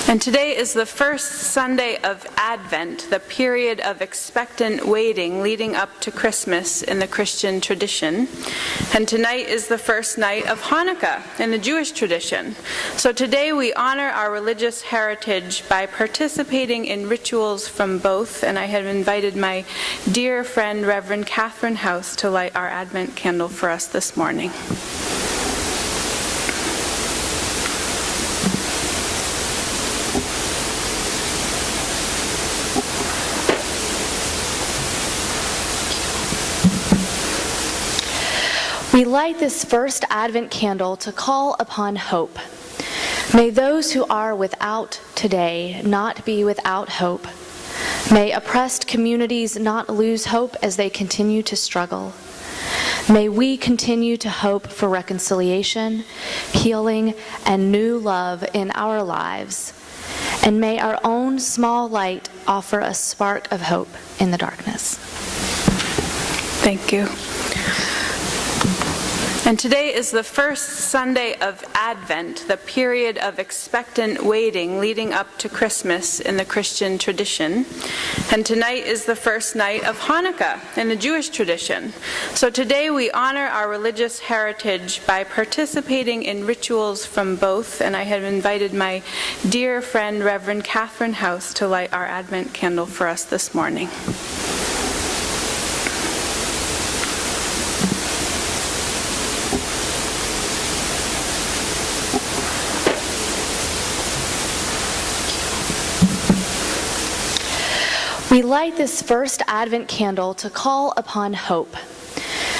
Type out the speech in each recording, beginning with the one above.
And today is the first Sunday of Advent, the period of expectant waiting leading up to Christmas in the Christian tradition. And tonight is the first night of Hanukkah in the Jewish tradition. So today we honor our religious heritage by participating in rituals from both, and I have invited my dear friend Reverend Catherine House to light our Advent candle for us this morning. We light this first Advent candle to call upon hope. May those who are without today not be without hope. May oppressed communities not lose hope as they continue to struggle. May we continue to hope for reconciliation, healing, and new love in our lives. And may our own small light offer a spark of hope in the darkness. Thank you. And today is the first Sunday of Advent, the period of expectant waiting leading up to Christmas in the Christian tradition. And tonight is the first night of Hanukkah in the Jewish tradition. So today we honor our religious heritage by participating in rituals from both, and I have invited my dear friend Reverend Catherine House to light our Advent candle for us this morning. We light this first Advent candle to call upon hope.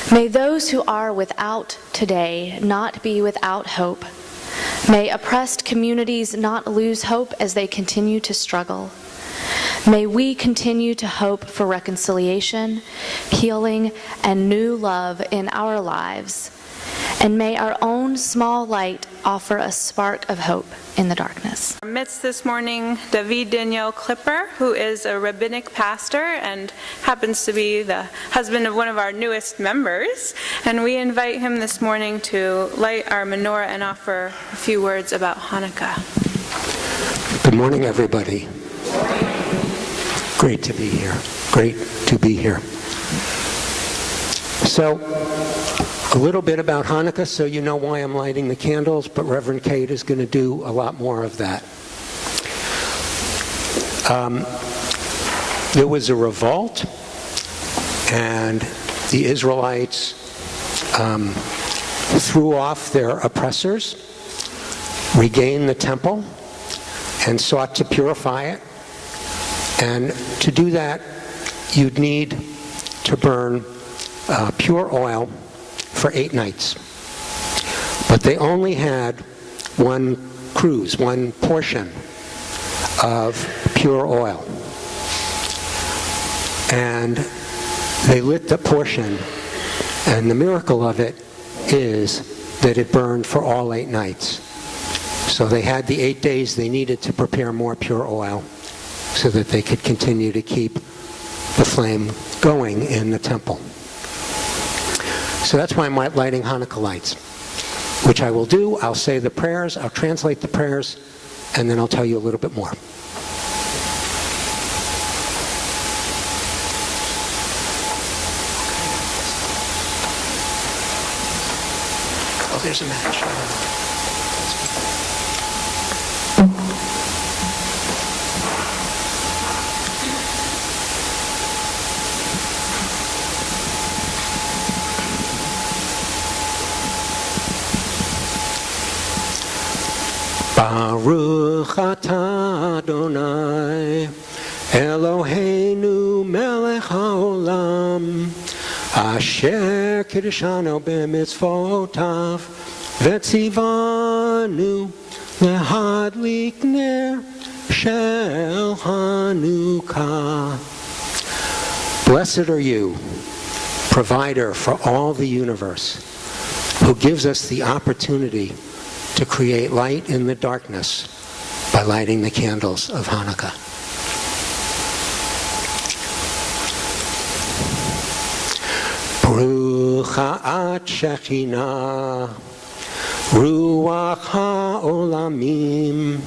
May those who are without today not be without hope. May oppressed communities not lose hope as they continue to struggle. May we continue to hope for reconciliation, healing, and new love in our lives. And may our own small light offer a spark of hope in the darkness. In our midst this morning, David Daniel Klipper, who is a rabbinic pastor and happens to be the husband of one of our newest members. And we invite him this morning to light our menorah and offer a few words about Hanukkah. Good morning, everybody. Great to be here. Great to be here. So, a little bit about Hanukkah, so you know why I'm lighting the candles, but Reverend Kate is going to do a lot more of that. There was a revolt, and the Israelites threw off their oppressors, regained the temple, and sought to purify it. And to do that, you'd need to burn pure oil for 8 nights. But they only had one cruse, one portion of pure oil. And they lit the portion, and the miracle of it is that it burned for all 8 nights. So they had the 8 days they needed to prepare more pure oil so that they could continue to keep the flame going in the temple. So that's why I'm lighting Hanukkah lights, which I will do. I'll say the prayers, I'll translate the prayers, and then I'll tell you a little bit more. Oh, there's a match. Baruch atah Adonai Eloheinu melech haolam asher kiddushanu b'mitzvotav v'tzivanu lehadlik ner shel Hanukkah. Blessed are you, provider for all the universe, who gives us the opportunity to create light in the darkness by lighting the candles of Hanukkah. Baruch at Shekhinah, Ruach ha'olamim,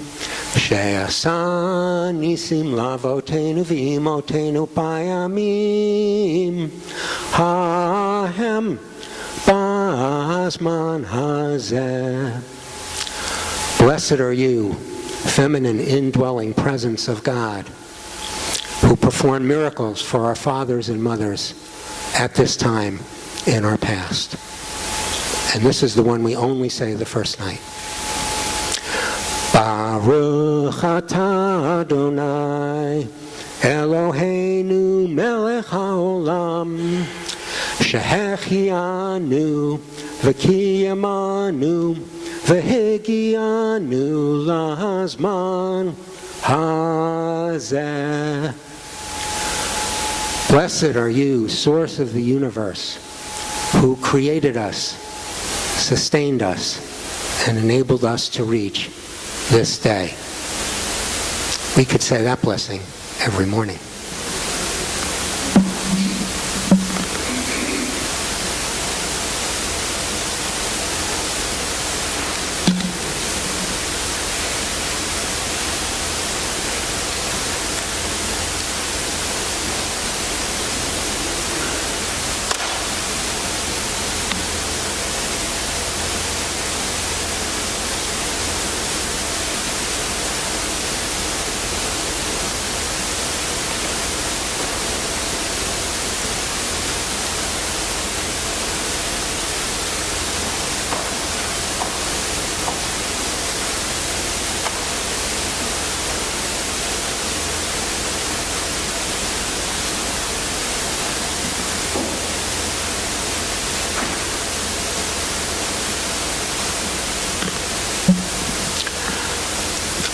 She'asa nisim lavotenu v'imotenu bayamim hahem ba'azman hazeh. Blessed are you, feminine indwelling presence of God, who performed miracles for our fathers and mothers at this time in our past. And this is the one we only say the first night. Baruch atah Adonai Eloheinu melech haolam shehechianu v'kiyamanu v'higianu lahazman hazeh. Blessed are you, source of the universe, who created us, sustained us, and enabled us to reach this day. We could say that blessing every morning.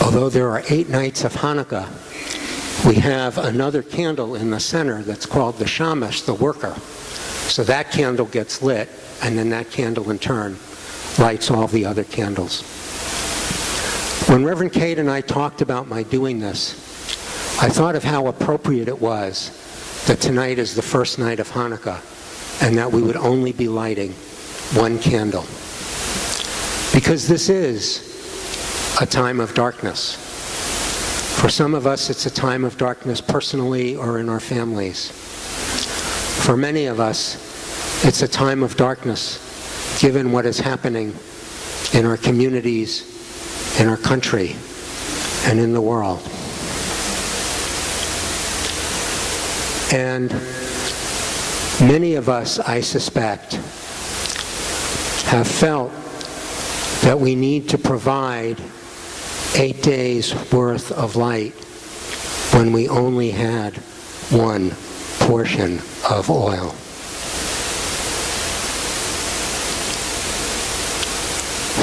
Although there are 8 nights of Hanukkah, we have another candle in the center that's called the shamash, the worker. So that candle gets lit, and then that candle in turn lights all the other candles. When Reverend Kate and I talked about my doing this, I thought of how appropriate it was that tonight is the first night of Hanukkah, and that we would only be lighting one candle. Because this is a time of darkness. For some of us, it's a time of darkness personally or in our families. For many of us, it's a time of darkness given what is happening in our communities, in our country, and in the world. And many of us, I suspect, have felt that we need to provide 8 days worth of light when we only had one portion of oil.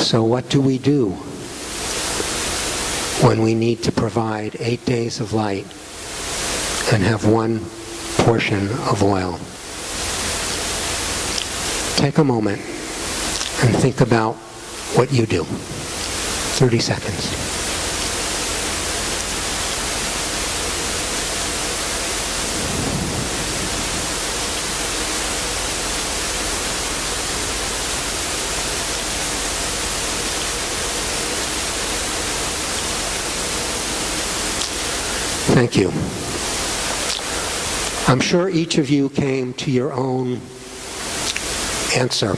So what do we do when we need to provide 8 days of light and have one portion of oil? Take a moment and think about what you do. 30 seconds. Thank you. I'm sure each of you came to your own answer.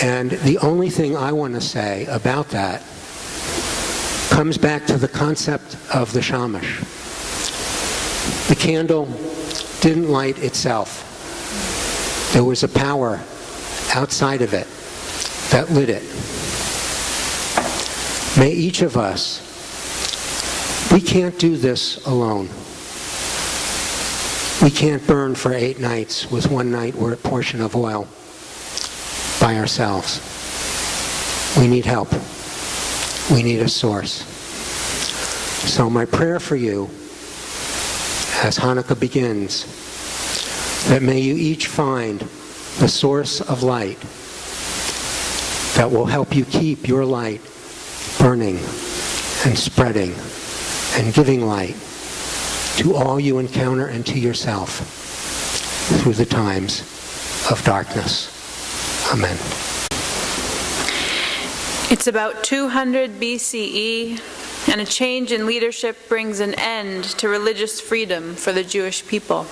And the only thing I want to say about that comes back to the concept of the shamash. The candle didn't light itself. There was a power outside of it that lit it. May each of us, we can't do this alone. We can't burn for 8 nights with 1 night or a portion of oil by ourselves. We need help. We need a source. So my prayer for you as Hanukkah begins, that may you each find the source of light that will help you keep your light burning and spreading and giving light to all you encounter and to yourself through the times of darkness. Amen. It's about 200 BCE, and a change in leadership brings an end to religious freedom for the Jewish people.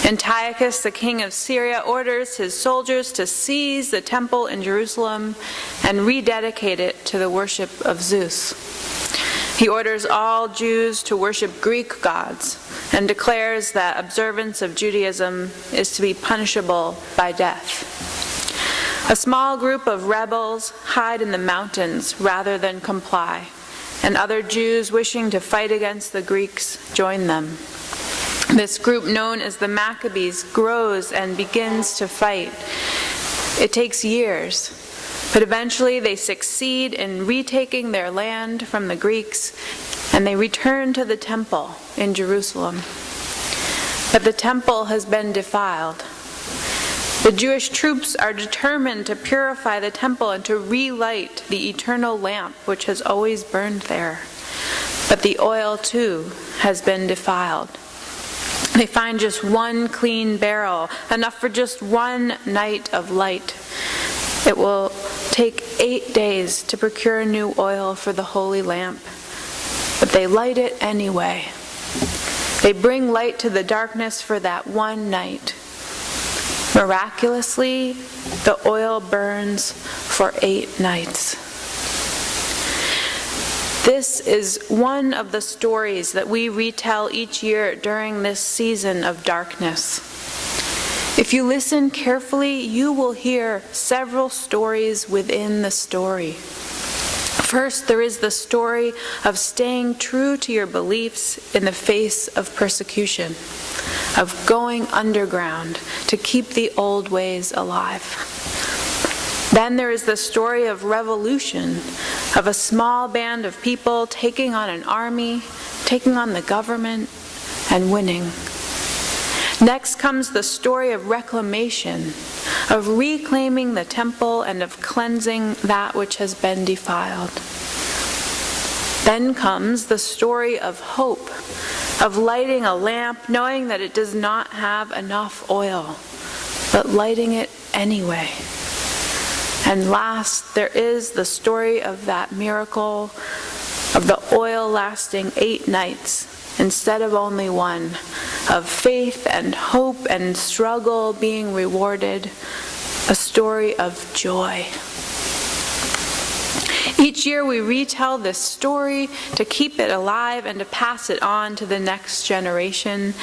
Antiochus, the king of Syria, orders his soldiers to seize the temple in Jerusalem and rededicate it to the worship of Zeus. He orders all Jews to worship Greek gods and declares that observance of Judaism is to be punishable by death. A small group of rebels hide in the mountains rather than comply, and other Jews wishing to fight against the Greeks join them. This group, known as the Maccabees, grows and begins to fight. It takes years, but eventually they succeed in retaking their land from the Greeks, and they return to the temple in Jerusalem. But the temple has been defiled. The Jewish troops are determined to purify the temple and to relight the eternal lamp which has always burned there. But the oil, too, has been defiled. They find just one clean barrel, enough for just one night of light. It will take 8 days to procure new oil for the holy lamp, but they light it anyway. They bring light to the darkness for that one night. Miraculously, the oil burns for 8 nights. This is one of the stories that we retell each year during this season of darkness. If you listen carefully, you will hear several stories within the story. First, there is the story of staying true to your beliefs in the face of persecution, of going underground to keep the old ways alive. Then there is the story of revolution, of a small band of people taking on an army, taking on the government, and winning. Next comes the story of reclamation, of reclaiming the temple and of cleansing that which has been defiled. Then comes the story of hope, of lighting a lamp knowing that it does not have enough oil, but lighting it anyway. And last, there is the story of that miracle of the oil lasting 8 nights instead of only one, of faith and hope and struggle being rewarded, a story of joy. Each year we retell this story to keep it alive and to pass it on to the next generation,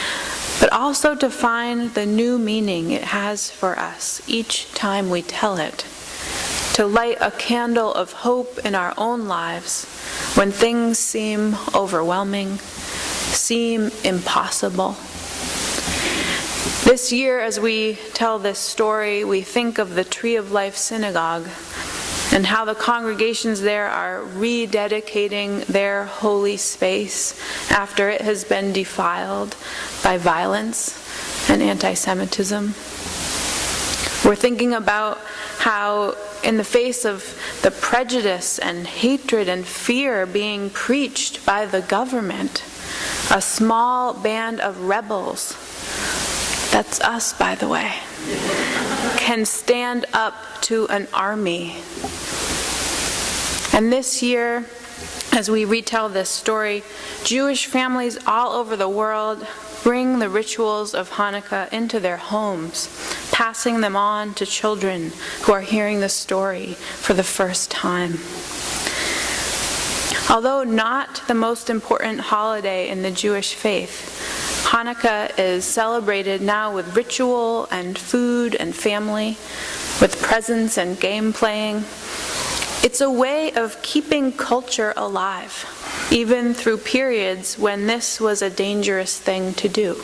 but also to find the new meaning it has for us each time we tell it. To light a candle of hope in our own lives when things seem overwhelming, seem impossible. This year, as we tell this story, we think of the Tree of Life Synagogue and how the congregations there are rededicating their holy space after it has been defiled by violence and anti-Semitism. We're thinking about how, in the face of the prejudice and hatred and fear being preached by the government, a small band of rebels, that's us, by the way, can stand up to an army. And this year, as we retell this story, Jewish families all over the world bring the rituals of Hanukkah into their homes, passing them on to children who are hearing the story for the first time. Although not the most important holiday in the Jewish faith, Hanukkah is celebrated now with ritual and food and family, with presents and game playing. It's a way of keeping culture alive, even through periods when this was a dangerous thing to do.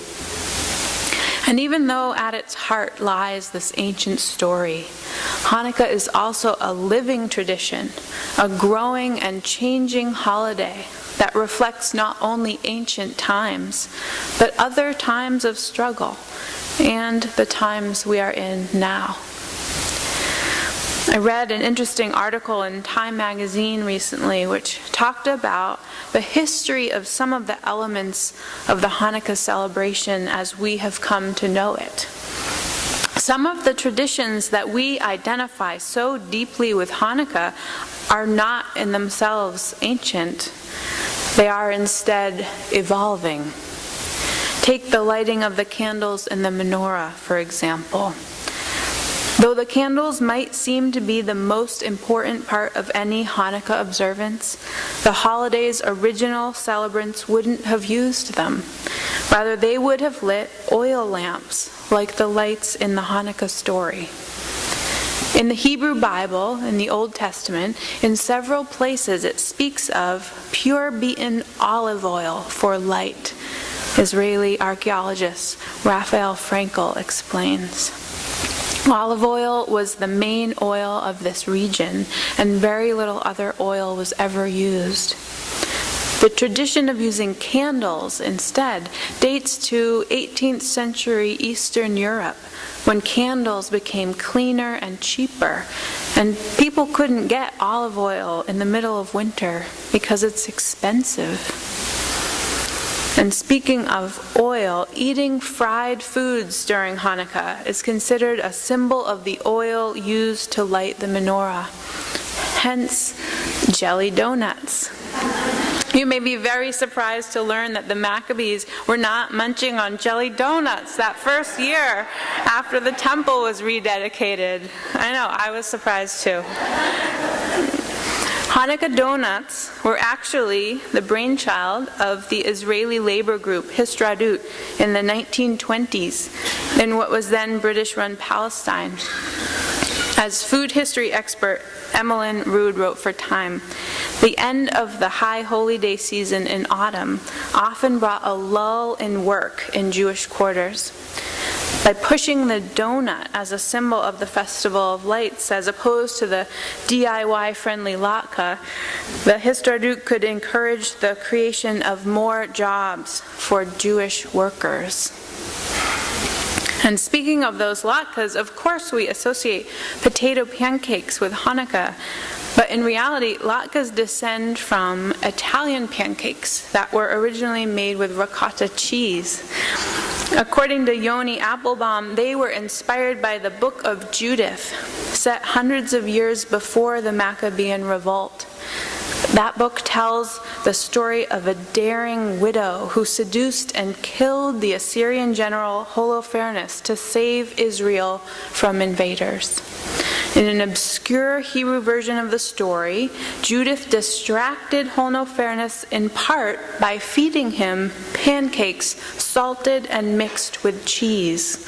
And even though at its heart lies this ancient story, Hanukkah is also a living tradition, a growing and changing holiday that reflects not only ancient times, but other times of struggle and the times we are in now. I read an interesting article in Time magazine recently which talked about the history of some of the elements of the Hanukkah celebration as we have come to know it. Some of the traditions that we identify so deeply with Hanukkah are not in themselves ancient. They are instead evolving. Take the lighting of the candles in the menorah, for example. Though the candles might seem to be the most important part of any Hanukkah observance, the holiday's original celebrants wouldn't have used them. Rather, they would have lit oil lamps, like the lights in the Hanukkah story. In the Hebrew Bible, in the Old Testament, in several places it speaks of pure beaten olive oil for light. Israeli archaeologist Raphael Frankel explains. Olive oil was the main oil of this region, and very little other oil was ever used. The tradition of using candles instead dates to 18th century Eastern Europe, when candles became cleaner and cheaper, and people couldn't get olive oil in the middle of winter because it's expensive. And speaking of oil, eating fried foods during Hanukkah is considered a symbol of the oil used to light the menorah. Hence, jelly donuts. You may be very surprised to learn that the Maccabees were not munching on jelly donuts that first year after the temple was rededicated. I know, I was surprised too. Hanukkah donuts were actually the brainchild of the Israeli labor group Histadrut in the 1920s in what was then British-run Palestine. As food history expert Emmeline Rood wrote for Time, the end of the high holy day season in autumn often brought a lull in work in Jewish quarters. By pushing the donut as a symbol of the Festival of Lights as opposed to the DIY-friendly latke, the Histadrut could encourage the creation of more jobs for Jewish workers. And speaking of those latkes, of course we associate potato pancakes with Hanukkah, but in reality, latkes descend from Italian pancakes that were originally made with ricotta cheese. According to Yoni Applebaum, they were inspired by the Book of Judith, set hundreds of years before the Maccabean revolt. That book tells the story of a daring widow who seduced and killed the Assyrian general Holofernes to save Israel from invaders. In an obscure Hebrew version of the story, Judith distracted Holofernes in part by feeding him pancakes salted and mixed with cheese.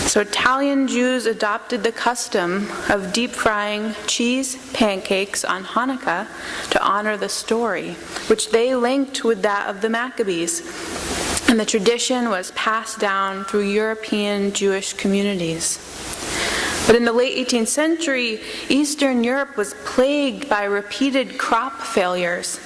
So Italian Jews adopted the custom of deep frying cheese pancakes on Hanukkah to honor the story, which they linked with that of the Maccabees. And the tradition was passed down through European Jewish communities. But in the late 18th century, Eastern Europe was plagued by repeated crop failures.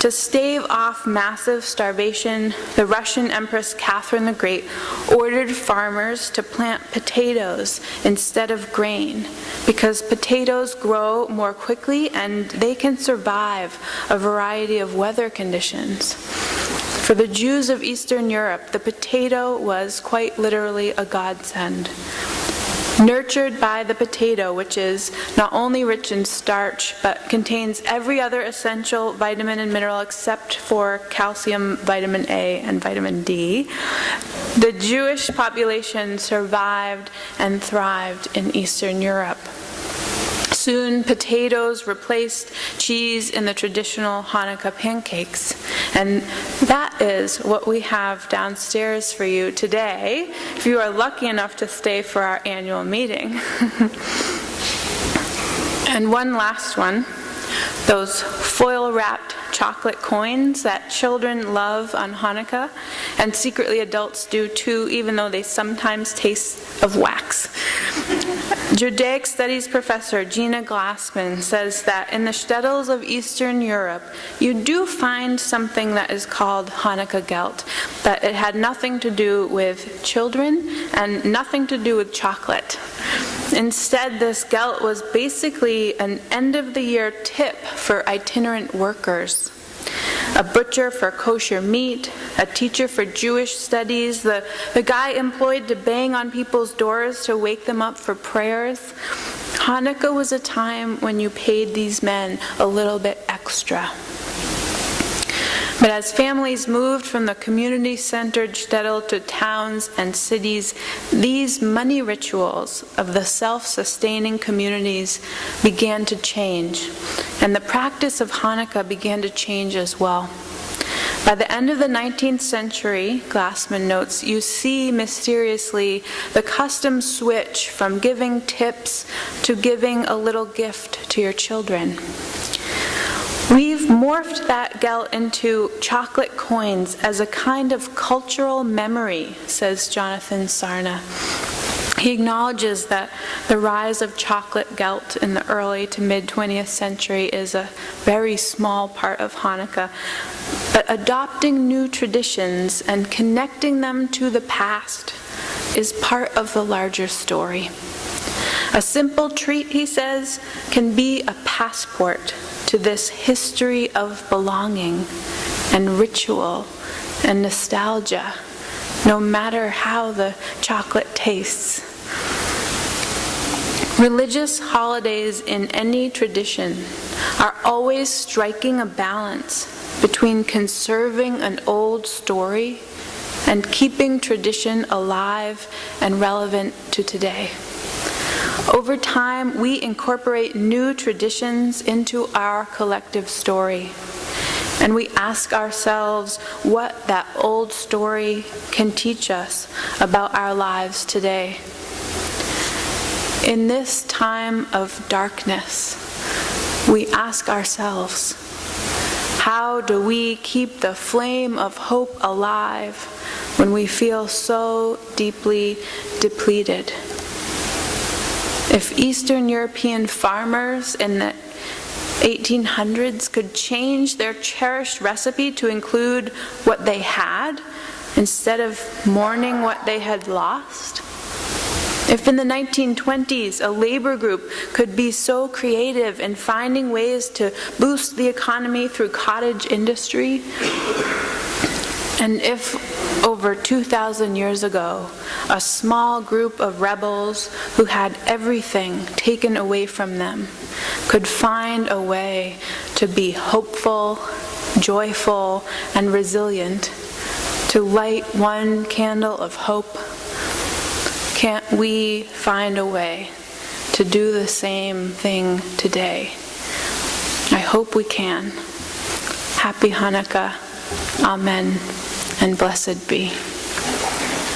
To stave off massive starvation, the Russian Empress Catherine the Great ordered farmers to plant potatoes instead of grain, because potatoes grow more quickly and they can survive a variety of weather conditions. For the Jews of Eastern Europe, the potato was quite literally a godsend. Nurtured by the potato, which is not only rich in starch, but contains every other essential vitamin and mineral except for calcium, vitamin A, and vitamin D, the Jewish population survived and thrived in Eastern Europe. Soon, potatoes replaced cheese in the traditional Hanukkah pancakes. And that is what we have downstairs for you today, if you are lucky enough to stay for our annual meeting. And one last one, those foil-wrapped chocolate coins that children love on Hanukkah, and secretly adults do too, even though they sometimes taste of wax. Judaic Studies professor Gina Glassman says that in the shtetls of Eastern Europe, you do find something that is called Hanukkah gelt, but it had nothing to do with children and nothing to do with chocolate. Instead, this gelt was basically an end-of-the-year tip for itinerant workers. A butcher for kosher meat, a teacher for Jewish studies, the guy employed to bang on people's doors to wake them up for prayers. Hanukkah was a time when you paid these men a little bit extra. But as families moved from the community-centered shtetl to towns and cities, these money rituals of the self-sustaining communities began to change, and the practice of Hanukkah began to change as well. By the end of the 19th century, Glassman notes, you see mysteriously the custom switch from giving tips to giving a little gift to your children. We've morphed that gelt into chocolate coins as a kind of cultural memory, says Jonathan Sarna. He acknowledges that the rise of chocolate gelt in the early to mid-20th century is a very small part of Hanukkah, but adopting new traditions and connecting them to the past is part of the larger story. A simple treat, he says, can be a passport to this history of belonging and ritual and nostalgia, no matter how the chocolate tastes. Religious holidays in any tradition are always striking a balance between conserving an old story and keeping tradition alive and relevant to today. Over time, we incorporate new traditions into our collective story, and we ask ourselves what that old story can teach us about our lives today. In this time of darkness, we ask ourselves, how do we keep the flame of hope alive when we feel so deeply depleted? If Eastern European farmers in the 1800s could change their cherished recipe to include what they had instead of mourning what they had lost, if in the 1920s a labor group could be so creative in finding ways to boost the economy through cottage industry, and if over 2,000 years ago a small group of rebels who had everything taken away from them could find a way to be hopeful, joyful, and resilient, to light one candle of hope, can't we find a way to do the same thing today? I hope we can. Happy Hanukkah. Amen. And blessed be.